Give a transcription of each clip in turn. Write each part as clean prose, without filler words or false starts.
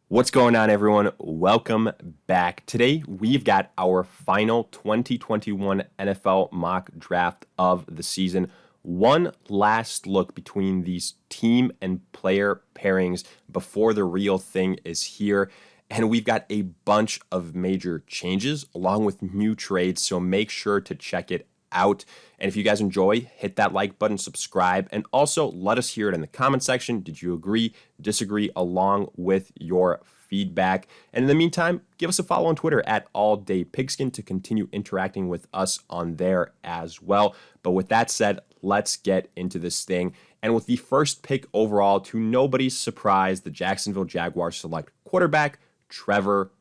What's going on, everyone? Welcome back. Today, we've got our final 2021 NFL mock draft of the season. One last look between these team and player pairings before the real thing is here. And we've got a bunch of major changes along with new trades, so make sure to check it out. And if you guys enjoy, hit that like button, subscribe, and also let us hear it in the comment section. Did you agree, disagree, along with your feedback? And in the meantime, give us a follow on Twitter at AllDayPigskin to continue interacting with us on there as well. But with that said, let's get into this thing. And with the first pick overall, to nobody's surprise, the Jacksonville Jaguars select quarterback Trevor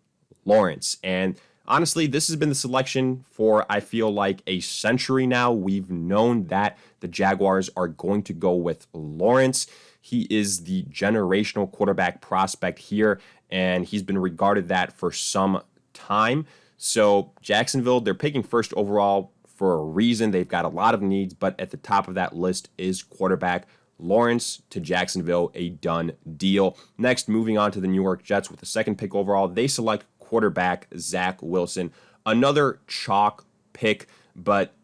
Lawrence. And honestly, this has been the selection for, I feel like, a century now. We've known that the Jaguars are going to go with Lawrence. He is the generational quarterback prospect here, and he's been regarded that for some time. So Jacksonville, they're picking first overall for a reason. They've got a lot of needs, but at the top of that list is quarterback. Lawrence to Jacksonville, a done deal. Next, moving on to the New York Jets with the second pick overall, they select quarterback Zach Wilson. Another chalk pick, but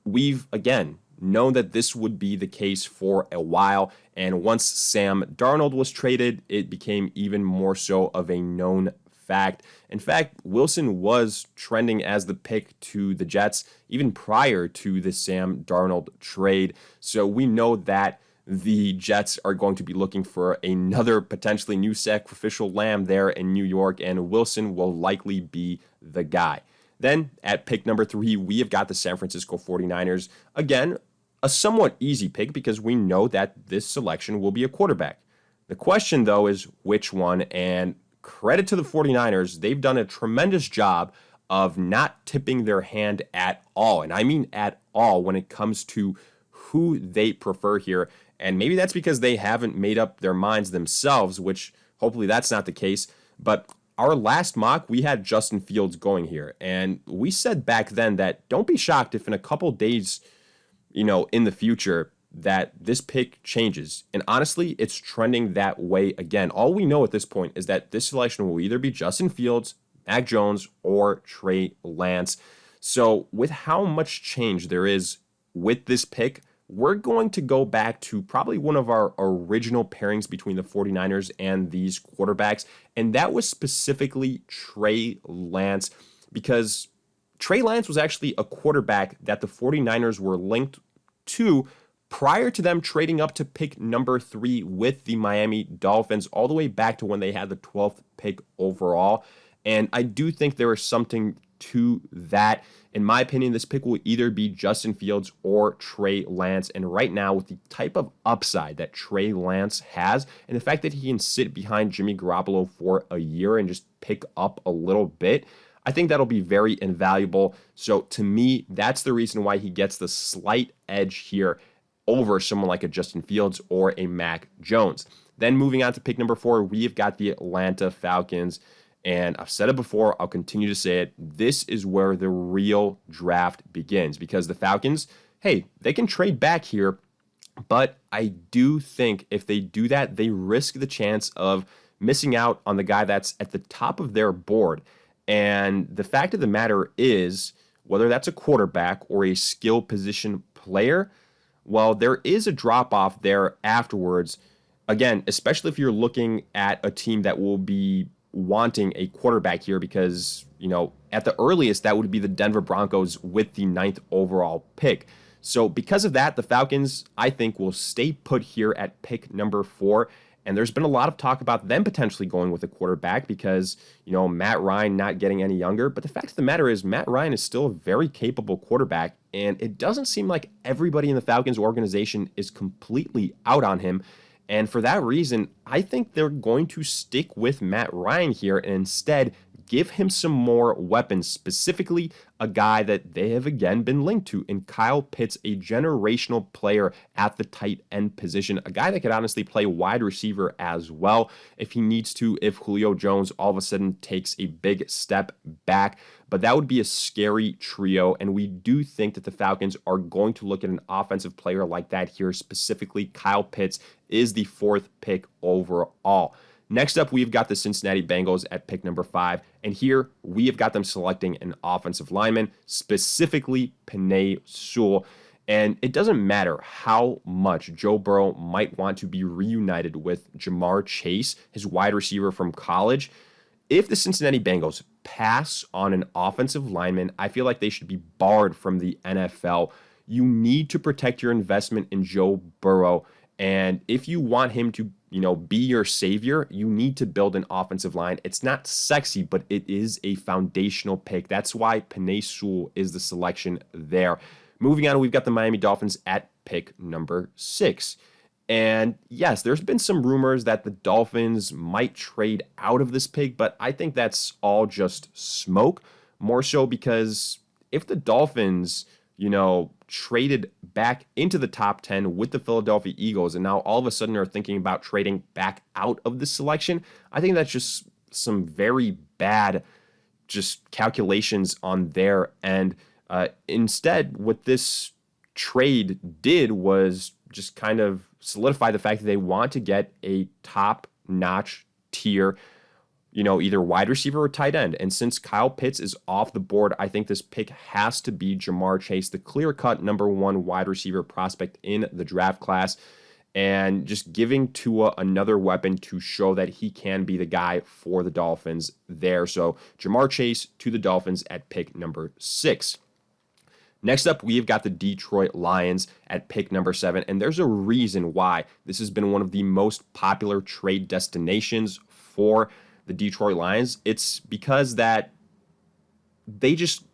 we've, again, known that this would be the case for a while. And once Sam Darnold was traded, it became even more so of a known fact. In fact, Wilson was trending as the pick to the Jets even prior to the Sam Darnold trade. So we know that the Jets are going to be looking for another potentially new sacrificial lamb there in New York, and Wilson will likely be the guy. Then at pick number 3, we have got the San Francisco 49ers. Again, a somewhat easy pick because we know that this selection will be a quarterback. The question, though, is which one, and credit to the 49ers, they've done a tremendous job of not tipping their hand at all, and I mean at all, when it comes to who they prefer here. And maybe that's because they haven't made up their minds themselves, which hopefully that's not the case. But our last mock, we had Justin Fields going here. And we said back then that don't be shocked if in a couple days, in the future, that this pick changes. And honestly, it's trending that way again. All we know at this point is that this selection will either be Justin Fields, Mack Jones, or Trey Lance. So with how much change there is with this pick, we're going to go back to probably one of our original pairings between the 49ers and these quarterbacks, and that was specifically Trey Lance, because Trey Lance was actually a quarterback that the 49ers were linked to prior to them trading up to pick number 3 with the Miami Dolphins, all the way back to when they had the 12th pick overall. And I do think there is something to that. In my opinion, this pick will either be Justin Fields or Trey Lance. And right now, with the type of upside that Trey Lance has, and the fact that he can sit behind Jimmy Garoppolo for a year and just pick up a little bit, I think that'll be very invaluable. So to me, that's the reason why he gets the slight edge here over someone like a Justin Fields or a Mack Jones. Then moving on to pick number 4, we've got the Atlanta Falcons. And I've said it before, I'll continue to say it. This is where the real draft begins, because the Falcons, hey, they can trade back here, but I do think if they do that, they risk the chance of missing out on the guy that's at the top of their board. And the fact of the matter is, whether that's a quarterback or a skill position player, well, there is a drop-off there afterwards. Again, especially if you're looking at a team that will be wanting a quarterback here, because, at the earliest, that would be the Denver Broncos with the 9th overall pick. So because of that, the Falcons, I think, will stay put here at pick number 4. And there's been a lot of talk about them potentially going with a quarterback because, Matt Ryan not getting any younger. But the fact of the matter is Matt Ryan is still a very capable quarterback. And it doesn't seem like everybody in the Falcons organization is completely out on him. And for that reason, I think they're going to stick with Matt Ryan here and instead give him some more weapons, specifically a guy that they have again been linked to in Kyle Pitts, a generational player at the tight end position, a guy that could honestly play wide receiver as well if he needs to, if Julio Jones all of a sudden takes a big step back. But that would be a scary trio, and we do think that the Falcons are going to look at an offensive player like that here, specifically Kyle Pitts is the 4th pick overall. Next up, we've got the Cincinnati Bengals at pick number 5. And here we have got them selecting an offensive lineman, specifically Penei Sewell. And it doesn't matter how much Joe Burrow might want to be reunited with Jamar Chase, his wide receiver from college. If the Cincinnati Bengals pass on an offensive lineman, I feel like they should be barred from the NFL. You need to protect your investment in Joe Burrow. And if you want him to, be your savior, you need to build an offensive line. It's not sexy, but it is a foundational pick. That's why Penei Sewell is the selection there. Moving on, we've got the Miami Dolphins at pick number 6. And yes, there's been some rumors that the Dolphins might trade out of this pick, but I think that's all just smoke. More so because if the Dolphins, traded back into the top 10 with the Philadelphia Eagles and now all of a sudden are thinking about trading back out of the selection, I think that's just some very bad just calculations on their end. Instead, what this trade did was just kind of solidify the fact that they want to get a top-notch tier, either wide receiver or tight end. And since Kyle Pitts is off the board, I think this pick has to be Jamar Chase, the clear-cut number 1 wide receiver prospect in the draft class, and just giving Tua another weapon to show that he can be the guy for the Dolphins there. So Jamar Chase to the Dolphins at pick number 6. Next up, we've got the Detroit Lions at pick number 7, and there's a reason why this has been one of the most popular trade destinations for the Detroit Lions. It's because that they just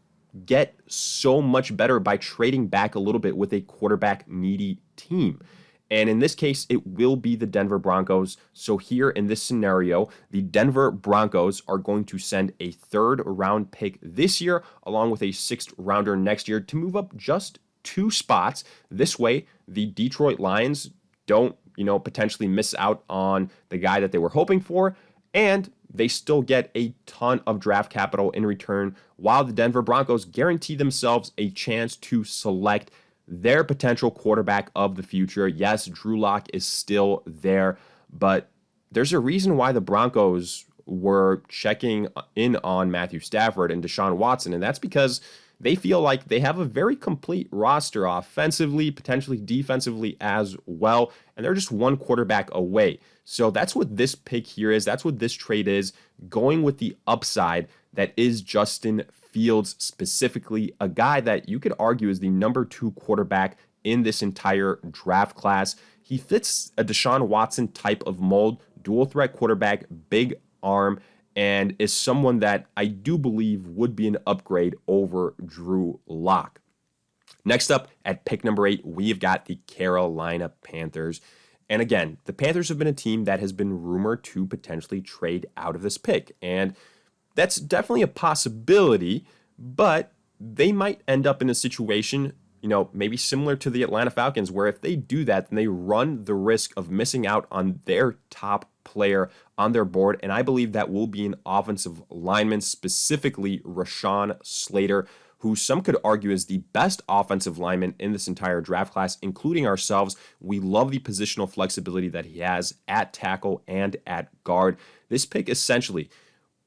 get so much better by trading back a little bit with a quarterback needy team. And in this case, it will be the Denver Broncos. So here in this scenario, the Denver Broncos are going to send a 3rd round pick this year, along with a 6th rounder next year to move up just 2 spots. This way, the Detroit Lions don't, potentially miss out on the guy that they were hoping for. And they still get a ton of draft capital in return, while the Denver Broncos guarantee themselves a chance to select their potential quarterback of the future. Yes, Drew Lock is still there, but there's a reason why the Broncos were checking in on Matthew Stafford and Deshaun Watson, and that's because they feel like they have a very complete roster offensively, potentially defensively as well, and they're just one quarterback away. So that's what this pick here is. That's what this trade is, going with the upside that is Justin Fields, specifically a guy that you could argue is the number 2 quarterback in this entire draft class. He fits a Deshaun Watson type of mold, dual threat quarterback, big arm, and is someone that I do believe would be an upgrade over Drew Lock. Next up at pick number 8, we've got the Carolina Panthers. And again, the Panthers have been a team that has been rumored to potentially trade out of this pick. And that's definitely a possibility, but they might end up in a situation, maybe similar to the Atlanta Falcons, where if they do that, then they run the risk of missing out on their top player on their board. And I believe that will be an offensive lineman, specifically Rashaan Slater, who some could argue is the best offensive lineman in this entire draft class, including ourselves. We love the positional flexibility that he has at tackle and at guard. This pick essentially,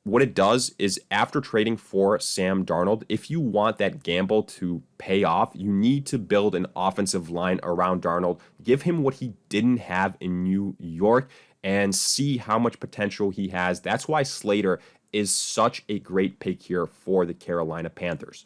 what it does is after trading for Sam Darnold, if you want that gamble to pay off, you need to build an offensive line around Darnold, give him what he didn't have in New York, and see how much potential he has. That's why Slater is such a great pick here for the Carolina Panthers.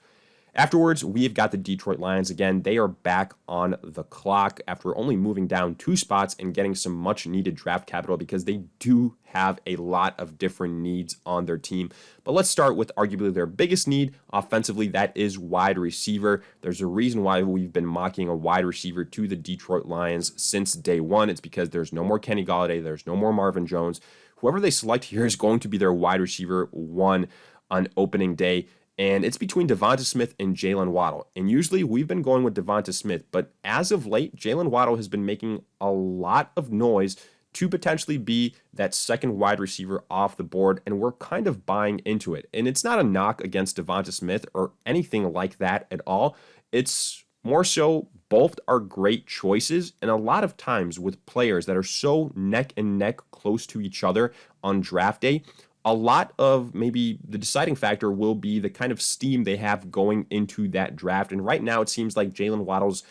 Afterwards, we've got the Detroit Lions. Again, they are back on the clock after only moving down 2 spots and getting some much needed draft capital because they do have a lot of different needs on their team. But let's start with arguably their biggest need offensively. That is wide receiver. There's a reason why we've been mocking a wide receiver to the Detroit Lions since day one. It's because there's no more Kenny Golladay. There's no more Marvin Jones. Whoever they select here is going to be their wide receiver 1 on opening day. And it's between Devonta Smith and Jalen Waddle. And usually we've been going with Devonta Smith, but as of late, Jalen Waddle has been making a lot of noise to potentially be that second wide receiver off the board, and we're kind of buying into it. And it's not a knock against Devonta Smith or anything like that at all. It's more so, both are great choices, and a lot of times with players that are so neck and neck close to each other on draft day, a lot of maybe the deciding factor will be the kind of steam they have going into that draft. And right now it seems like Jalen Waddle's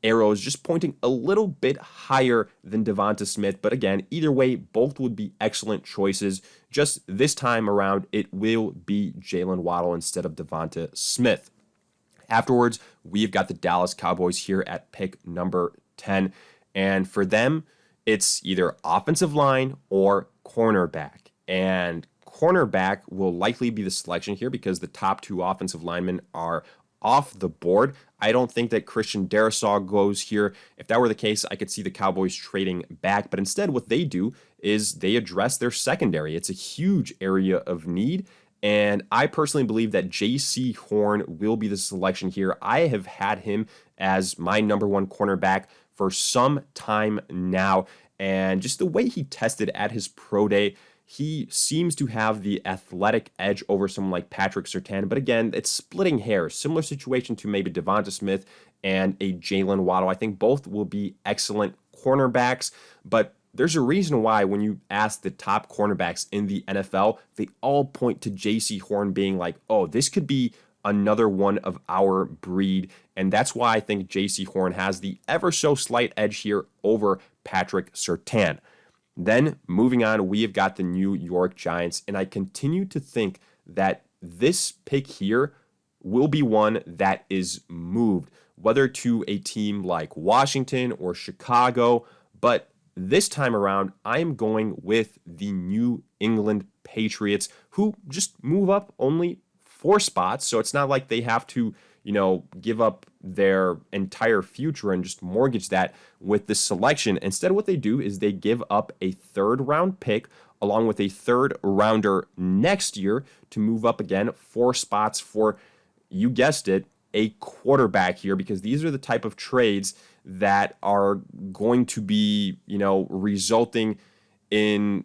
arrow is just pointing a little bit higher than Devonta Smith. But again, either way, both would be excellent choices. Just this time around, it will be Jalen Waddle instead of Devonta Smith. Afterwards, we've got the Dallas Cowboys here at pick number 10. And for them, it's either offensive line or cornerback. And cornerback will likely be the selection here because the top two offensive linemen are off the board. I don't think that Christian Darrisaw goes here. If that were the case, I could see the Cowboys trading back. But instead, what they do is they address their secondary. It's a huge area of need. And I personally believe that J.C. Horn will be the selection here. I have had him as my number one cornerback for some time now. And just the way he tested at his pro day, he seems to have the athletic edge over someone like Patrick Surtain. But again, it's splitting hairs. Similar situation to maybe Devonta Smith and a Jalen Waddle. I think both will be excellent cornerbacks. But there's a reason why when you ask the top cornerbacks in the NFL, they all point to J.C. Horn being like, oh, this could be another one of our breed. And that's why I think J.C. Horn has the ever so slight edge here over Patrick Surtain. Then moving on, we have got the New York Giants, and I continue to think that this pick here will be one that is moved, whether to a team like Washington or Chicago, but this time around, I am going with the New England Patriots, who just move up only 4 spots, so it's not like they have to give up their entire future and just mortgage that with this selection. Instead, what they do is they give up a 3rd round pick along with a 3rd rounder next year to move up again 4 spots for, you guessed it, a quarterback here, because these are the type of trades that are going to be, resulting in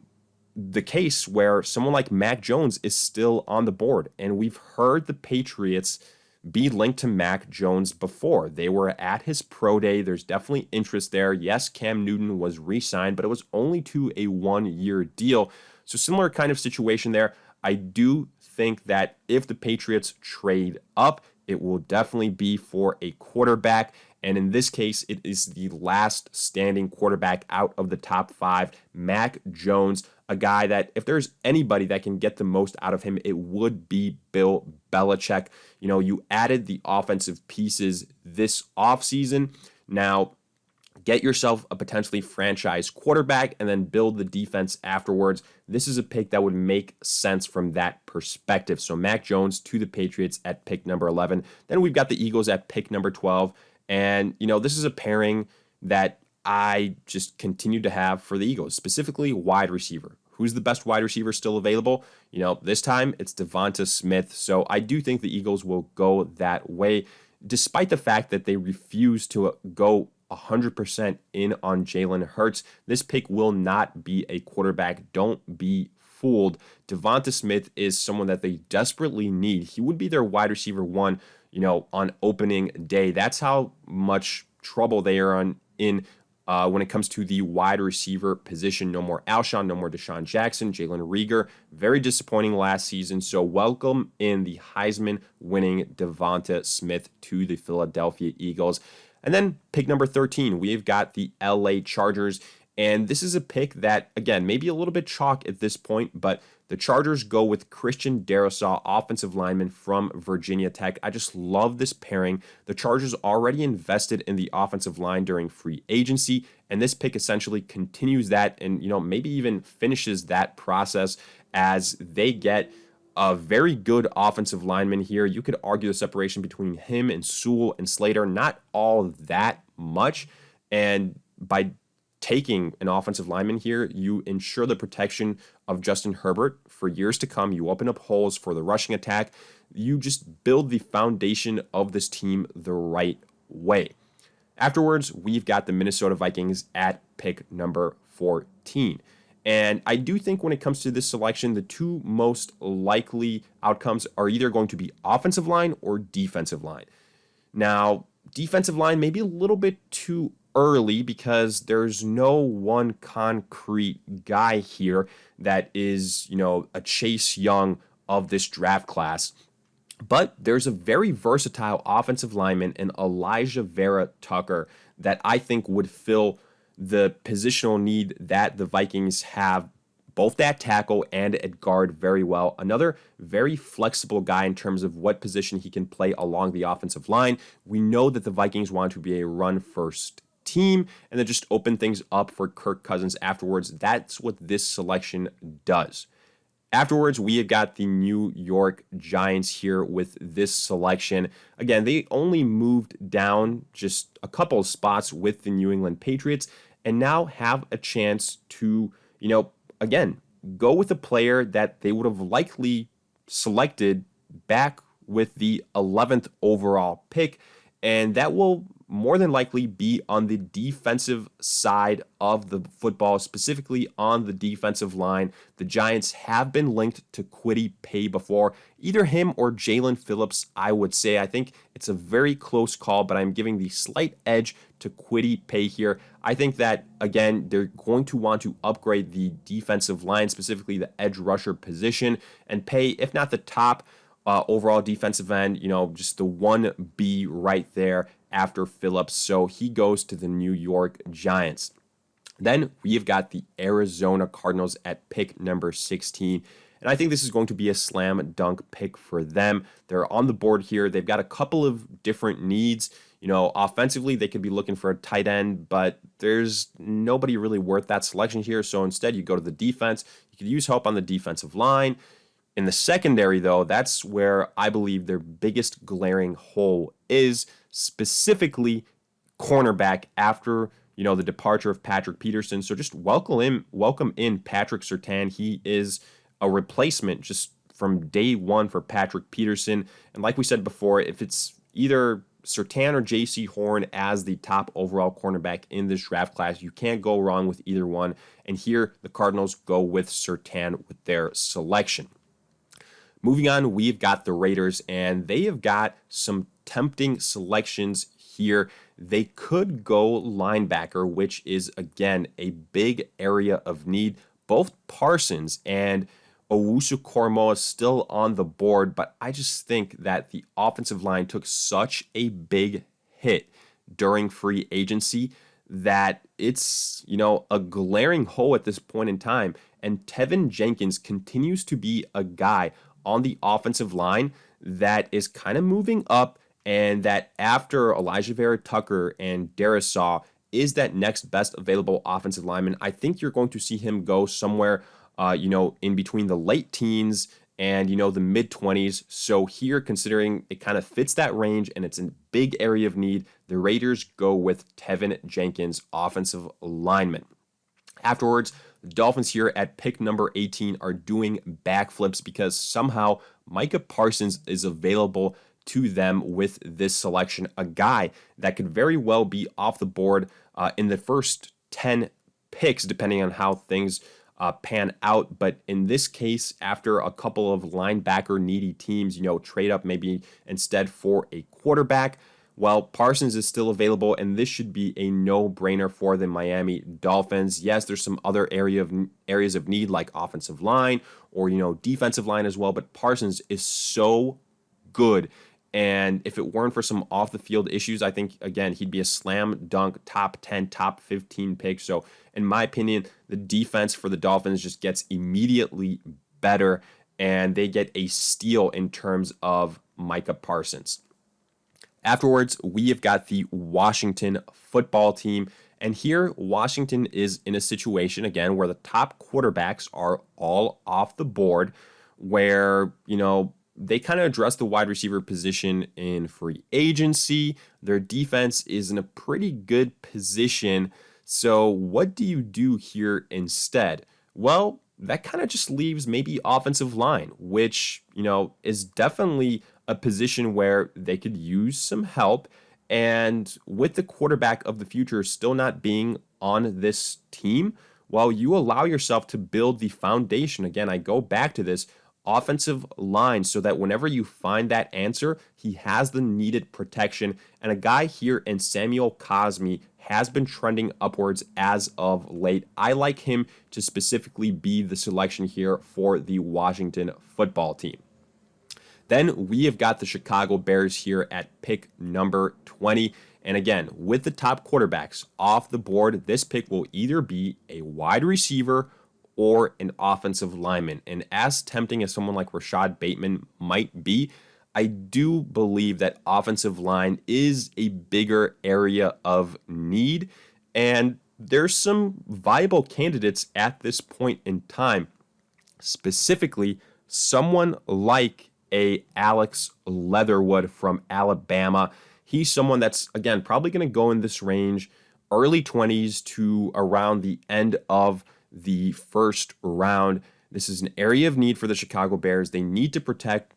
the case where someone like Mack Jones is still on the board. And we've heard the Patriots be linked to Mack Jones before. They were at his pro day. There's definitely interest there. Yes, Cam Newton was re-signed, but it was only to a 1-year deal. So similar kind of situation there. I do think that if the Patriots trade up, it will definitely be for a quarterback. And in this case, it is the last standing quarterback out of the top 5, Mack Jones, a guy that if there's anybody that can get the most out of him, it would be Bill Belichick. You added the offensive pieces this offseason. Now, get yourself a potentially franchise quarterback and then build the defense afterwards. This is a pick that would make sense from that perspective. So Mack Jones to the Patriots at pick number 11. Then we've got the Eagles at pick number 12. And, this is a pairing that I just continue to have for the Eagles, specifically wide receiver. Who's the best wide receiver still available? This time it's Devonta Smith. So I do think the Eagles will go that way, despite the fact that they refuse to go 100% in on Jalen Hurts. This pick will not be a quarterback. Don't be fooled. Devonta Smith is someone that they desperately need. He would be their wide receiver 1, on opening day. That's how much trouble they are in when it comes to the wide receiver position. No more Alshon, no more Deshaun Jackson, Jalen Reagor. Very disappointing last season. So welcome in the Heisman winning Devonta Smith to the Philadelphia Eagles. And then pick number 13, we've got the LA Chargers. And this is a pick that, again, maybe a little bit chalk at this point, but the Chargers go with Christian Darrisaw, offensive lineman from Virginia Tech. I just love this pairing. The Chargers already invested in the offensive line during free agency, and this pick essentially continues that and, maybe even finishes that process as they get a very good offensive lineman here. You could argue the separation between him and Sewell and Slater, not all that much. And by taking an offensive lineman here, you ensure the protection of Justin Herbert for years to come. You open up holes for the rushing attack. You just build the foundation of this team the right way. Afterwards, we've got the Minnesota Vikings at pick number 14. And I do think when it comes to this selection, the 2 most likely outcomes are either going to be offensive line or defensive line. Now, defensive line, maybe a little bit too early because there's no one concrete guy here that is, a Chase Young of this draft class. But there's a very versatile offensive lineman in Elijah Vera Tucker that I think would fill the positional need that the Vikings have, both at tackle and at guard, very well. Another very flexible guy in terms of what position he can play along the offensive line. We know that the Vikings want to be a run-first team and then just open things up for Kirk Cousins afterwards. That's what this selection does. Afterwards, we have got the New York Giants here with this selection. Again, they only moved down just a couple of spots with the New England Patriots and now have a chance to, again, go with a player that they would have likely selected back with the 11th overall pick, and that will more than likely be on the defensive side of the football, specifically on the defensive line. The Giants have been linked to Kwity Paye before, either him or Jalen Phillips, I would say. I think it's a very close call, but I'm giving the slight edge to Kwity Paye here. I think that, again, they're going to want to upgrade the defensive line, specifically the edge rusher position, and Paye, if not the top overall defensive end, just the 1B right there after Phillips. So he goes to the New York Giants. Then we've got the Arizona Cardinals at pick number 16. And I think this is going to be a slam dunk pick for them. They're on the board here. They've got a couple of different needs. Offensively, they could be looking for a tight end, but there's nobody really worth that selection here. So instead, you go to the defense. You could use help on the defensive line. In the secondary, though, that's where I believe their biggest glaring hole is, specifically cornerback after, the departure of Patrick Peterson. So just welcome in Patrick Surtain. He is a replacement just from day one for Patrick Peterson. And like we said before, if it's either Surtain or J.C. Horn as the top overall cornerback in this draft class, you can't go wrong with either one. And here, the Cardinals go with Surtain with their selection. Moving on, we've got the Raiders, and they have got some tempting selections here. They could go linebacker, which is, again, a big area of need. Both Parsons and Owusu-Koramoah still on the board, but I just think that the offensive line took such a big hit during free agency that it's, a glaring hole at this point in time. And Tevin Jenkins continues to be a guy on the offensive line that is kind of moving up, and that after Elijah Vera Tucker and Darisaw is that next best available offensive lineman. I think you're going to see him go somewhere, in between the late teens and, the mid-20s. So here, considering it kind of fits that range and it's a big area of need, the Raiders go with Tevin Jenkins, offensive lineman. Afterwards, the Dolphins here at pick number 18 are doing backflips because somehow Micah Parsons is available to them with this selection, a guy that could very well be off the board in the first 10 picks, depending on how things pan out. But in this case, after a couple of linebacker needy teams, trade up maybe instead for a quarterback, well, Parsons is still available, and this should be a no-brainer for the Miami Dolphins. Yes, there's some other areas of need like offensive line or, defensive line as well, but Parsons is so good. And if it weren't for some off-the-field issues, I think, again, he'd be a slam dunk top 10, top 15 pick. So, in my opinion, the defense for the Dolphins just gets immediately better, and they get a steal in terms of Micah Parsons. Afterwards, we have got the Washington football team. And here, Washington is in a situation, again, where the top quarterbacks are all off the board, where, they kind of address the wide receiver position in free agency. Their defense is in a pretty good position. So what do you do here instead? Well, that kind of just leaves maybe offensive line, which, is definitely a position where they could use some help. And with the quarterback of the future still not being on this team, well, you allow yourself to build the foundation. Again, I go back to this offensive line so that whenever you find that answer, he has the needed protection. And a guy here in Samuel Cosmi has been trending upwards as of late. I like him to specifically be the selection here for the Washington football team. Then we have got the Chicago Bears here at pick number 20. And again, with the top quarterbacks off the board, this pick will either be a wide receiver or an offensive lineman. And as tempting as someone like Rashad Bateman might be, I do believe that offensive line is a bigger area of need. And there's some viable candidates at this point in time. Specifically, someone like a Alex Leatherwood from Alabama. He's someone that's, again, probably going to go in this range, early 20s to around the end of the first round. This is an area of need for the Chicago Bears. They need to protect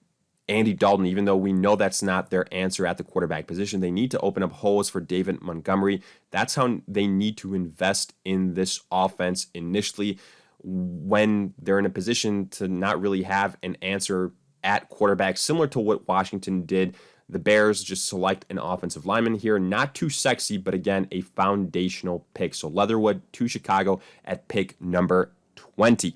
Andy Dalton, even though we know that's not their answer at the quarterback position. They need to open up holes for David Montgomery. That's how they need to invest in this offense initially when they're in a position to not really have an answer at quarterback, similar to what Washington did. The Bears just select an offensive lineman here. Not too sexy, but again, a foundational pick. So Leatherwood to Chicago at pick number 20.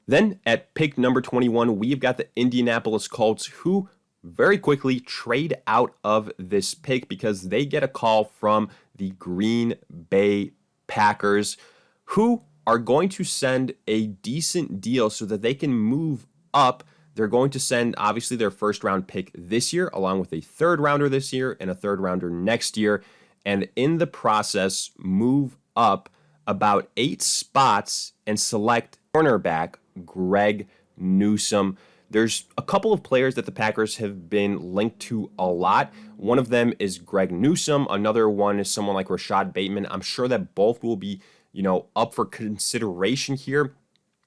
Then at pick number 21, we've got the Indianapolis Colts, who very quickly trade out of this pick because they get a call from the Green Bay Packers, who are going to send a decent deal so that they can move up. They're going to send, obviously, their first round pick this year, along with a third rounder this year and a third rounder next year. And in the process, move up about 8 spots and select cornerback Greg Newsome. There's a couple of players that the Packers have been linked to a lot. One of them is Greg Newsome. Another one is someone like Rashad Bateman. I'm sure that both will be, up for consideration here.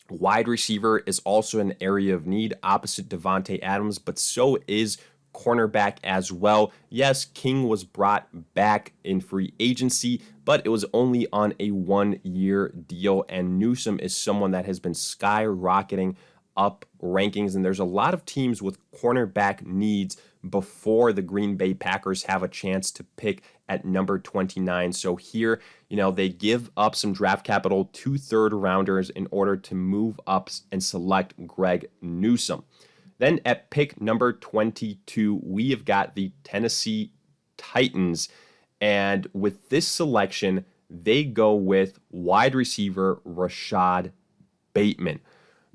Wide receiver is also an area of need opposite Devontae Adams, but so is cornerback as well. Yes, King was brought back in free agency, but it was only on a 1-year deal, and Newsome is someone that has been skyrocketing up rankings, and there's a lot of teams with cornerback needs before the Green Bay Packers have a chance to pick at number 29. So here, they give up some draft capital to third rounders in order to move up and select Greg Newsome. Then at pick number 22, we have got the Tennessee Titans. And with this selection, they go with wide receiver Rashad Bateman.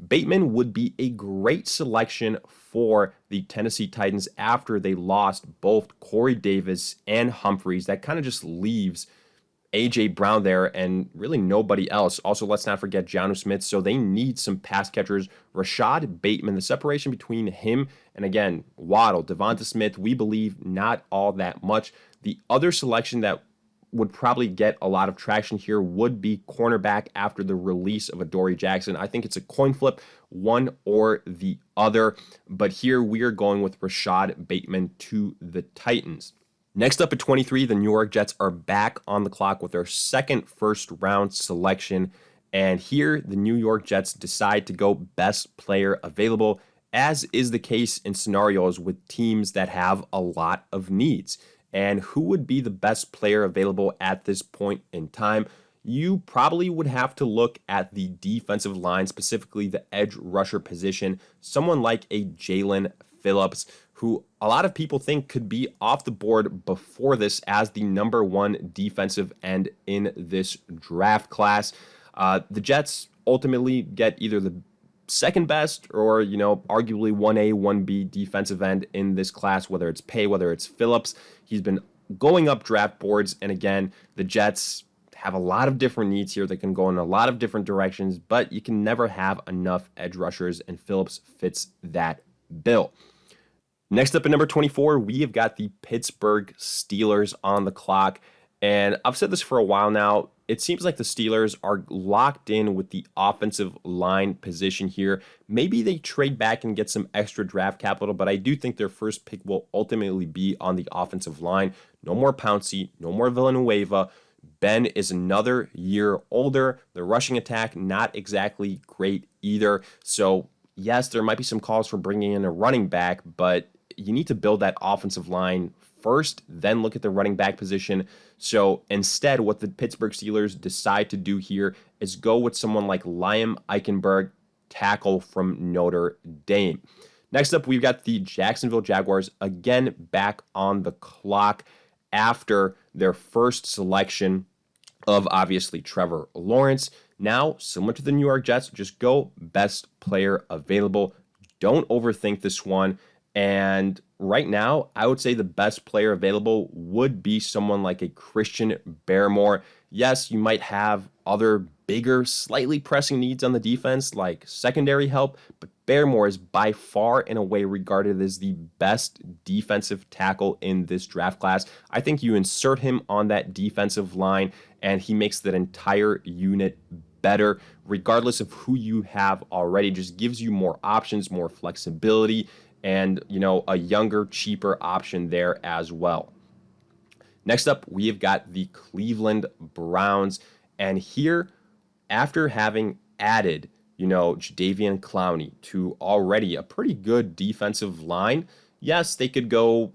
Bateman would be a great selection for the Tennessee Titans after they lost both Corey Davis and Humphreys. That kind of just leaves A.J. Brown there and really nobody else. Also, let's not forget Jonnu Smith. So they need some pass catchers. Rashad Bateman, the separation between him and, again, Waddle, Devonta Smith, we believe not all that much. The other selection that would probably get a lot of traction here would be cornerback after the release of Adoree Jackson. I think it's a coin flip, one or the other. But here we are going with Rashad Bateman to the Titans. Next up at 23, the New York Jets are back on the clock with their second first-round selection. And here, the New York Jets decide to go best player available, as is the case in scenarios with teams that have a lot of needs. And who would be the best player available at this point in time? You probably would have to look at the defensive line, specifically the edge rusher position. Someone like a Jalen Phillips, who a lot of people think could be off the board before this as the number 1 defensive end in this draft class. The Jets ultimately get either the second best or, arguably 1A, 1B defensive end in this class, whether it's Pay, whether it's Phillips. He's been going up draft boards. And again, the Jets have a lot of different needs here that can go in a lot of different directions, but you can never have enough edge rushers, and Phillips fits that bill. Next up at number 24, we have got the Pittsburgh Steelers on the clock. And I've said this for a while now. It seems like the Steelers are locked in with the offensive line position here. Maybe they trade back and get some extra draft capital, but I do think their first pick will ultimately be on the offensive line. No more Pouncey, no more Villanueva. Ben is another year older. The rushing attack, not exactly great either. So yes, there might be some calls for bringing in a running back, but you need to build that offensive line first, then look at the running back position. So instead, what the Pittsburgh Steelers decide to do here is go with someone like Liam Eichenberg, tackle from Notre Dame. Next up, we've got the Jacksonville Jaguars, again back on the clock after their first selection of obviously Trevor Lawrence. Now, similar to the New York Jets, just go best player available. Don't overthink this one. And right now, I would say the best player available would be someone like a Christian Barmore. Yes, you might have other bigger, slightly pressing needs on the defense, like secondary help, but Barmore is by far and away regarded as the best defensive tackle in this draft class. I think you insert him on that defensive line, and he makes that entire unit better, regardless of who you have already. Just gives you more options, more flexibility, and, a younger, cheaper option there as well. Next up, we have got the Cleveland Browns. And here, after having added, Jadeveon Clowney to already a pretty good defensive line, yes, they could go,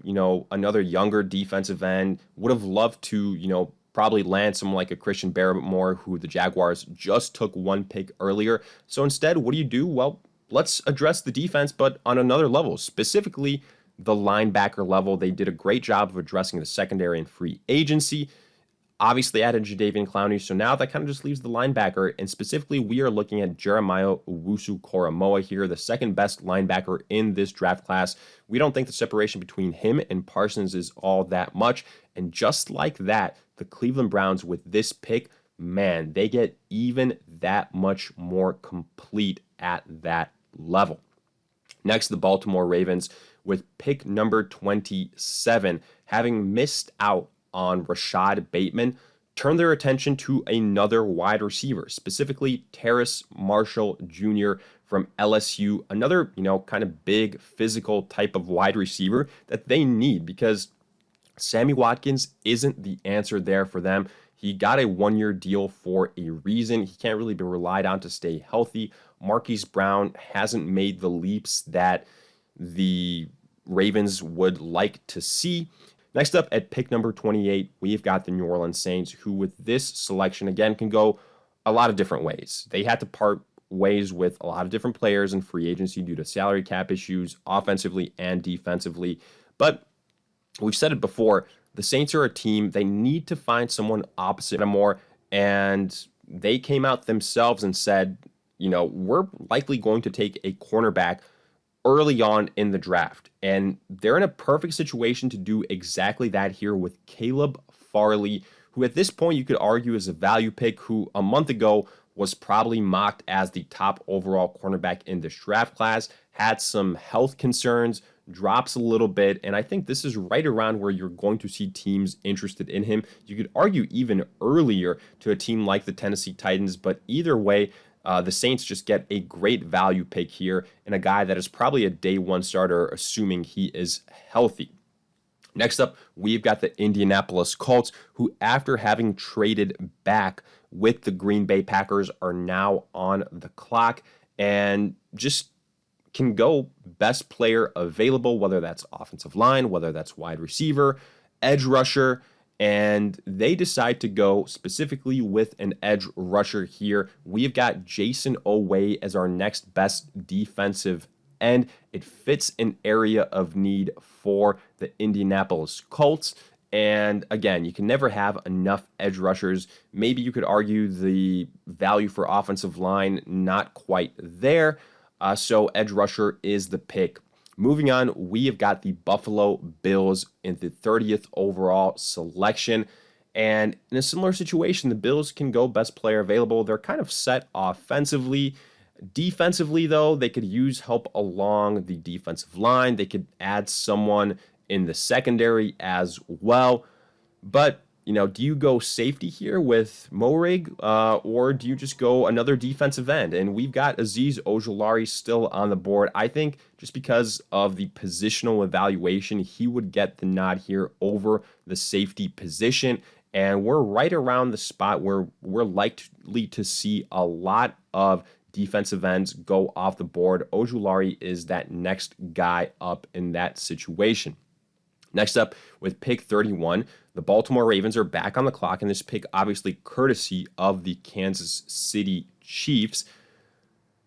another younger defensive end. Would have loved to, probably land someone like a Christian Barmore, who the Jaguars just took one pick earlier. So instead, what do? Well, let's address the defense, but on another level, specifically the linebacker level. They did a great job of addressing the secondary and free agency. Obviously added Jadeveon Clowney, so now that kind of just leaves the linebacker, and specifically we are looking at Jeremiah Owusu-Koramoah here, the second best linebacker in this draft class. We don't think the separation between him and Parsons is all that much, and just like that, the Cleveland Browns with this pick, man, they get even that much more complete at that level. Next, the Baltimore Ravens with pick number 27, having missed out on Rashad Bateman, turn their attention to another wide receiver, specifically Terrace Marshall Jr. from LSU, another, kind of big physical type of wide receiver that they need because Sammy Watkins isn't the answer there for them. He got a one-year deal for a reason. He can't really be relied on to stay healthy. Marquise Brown hasn't made the leaps that the Ravens would like to see. Next up at pick number 28, we've got the New Orleans Saints, who with this selection, again, can go a lot of different ways. They had to part ways with a lot of different players in free agency due to salary cap issues, offensively and defensively. But we've said it before, the Saints are a team, they need to find someone opposite more, and they came out themselves and said, we're likely going to take a cornerback early on in the draft. And they're in a perfect situation to do exactly that here with Caleb Farley, who at this point you could argue is a value pick, who a month ago was probably mocked as the top overall cornerback in this draft class, had some health concerns, drops a little bit, and I think this is right around where you're going to see teams interested in him. You could argue even earlier to a team like the Tennessee Titans, but either way, the Saints just get a great value pick here and a guy that is probably a day one starter, assuming he is healthy. Next up, we've got the Indianapolis Colts, who after having traded back with the Green Bay Packers are now on the clock and just can go best player available, whether that's offensive line, whether that's wide receiver, edge rusher, and they decide to go specifically with an edge rusher here. We've got Jason Oweh as our next best defensive end. It fits an area of need for the Indianapolis Colts. And again, you can never have enough edge rushers. Maybe you could argue the value for offensive line, not quite there. So edge rusher is the pick. Moving on, we have got the Buffalo Bills in the 30th overall selection. And in a similar situation, the Bills can go best player available. They're kind of set offensively. Defensively, though, they could use help along the defensive line. They could add someone in the secondary as well. But, do you go safety here with Moehrig, or do you just go another defensive end? And we've got Azeez Ojulari still on the board. I think just because of the positional evaluation, he would get the nod here over the safety position. And we're right around the spot where we're likely to see a lot of defensive ends go off the board, Ojulari is that next guy up in that situation. Next up, with pick 31, the Baltimore Ravens are back on the clock, and this pick obviously courtesy of the Kansas City Chiefs.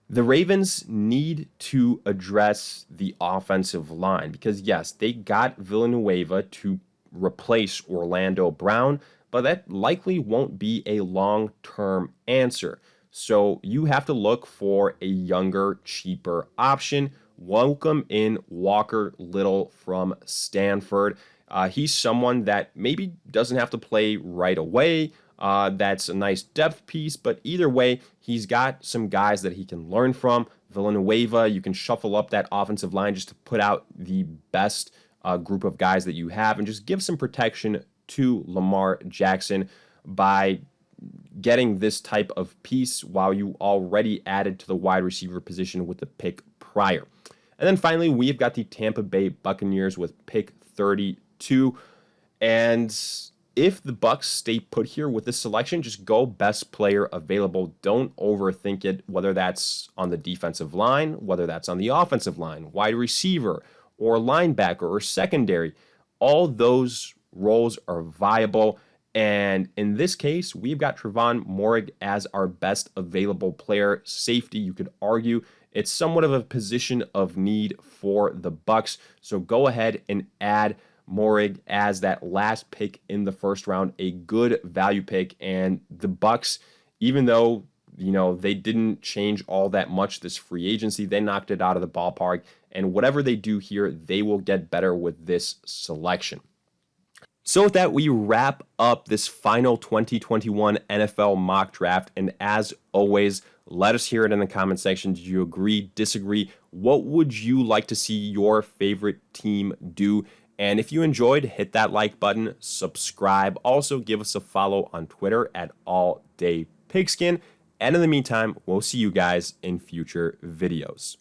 The Ravens need to address the offensive line because, yes, they got Villanueva to replace Orlando Brown, but that likely won't be a long-term answer. So you have to look for a younger, cheaper option. Welcome in Walker Little from Stanford. He's someone that maybe doesn't have to play right away. That's a nice depth piece, but either way, he's got some guys that he can learn from. Villanueva, you can shuffle up that offensive line just to put out the best group of guys that you have and just give some protection to Lamar Jackson by getting this type of piece while you already added to the wide receiver position with the pick prior. And then finally, we've got the Tampa Bay Buccaneers with pick 32. And if the Bucs stay put here with this selection, just go best player available. Don't overthink it, whether that's on the defensive line, whether that's on the offensive line, wide receiver, or linebacker, or secondary. All those roles are viable. And in this case, we've got Trevon Moehrig as our best available player. Safety, you could argue. It's somewhat of a position of need for the Bucs. So go ahead and add Moehrig as that last pick in the first round, a good value pick. And the Bucs, even though they didn't change all that much this free agency, they knocked it out of the ballpark. And whatever they do here, they will get better with this selection. So with that, we wrap up this final 2021 NFL mock draft. And as always, let us hear it in the comment section. Did you agree, disagree? What would you like to see your favorite team do? And if you enjoyed, hit that like button, subscribe. Also, give us a follow on Twitter at alldaypigskin. And in the meantime, we'll see you guys in future videos.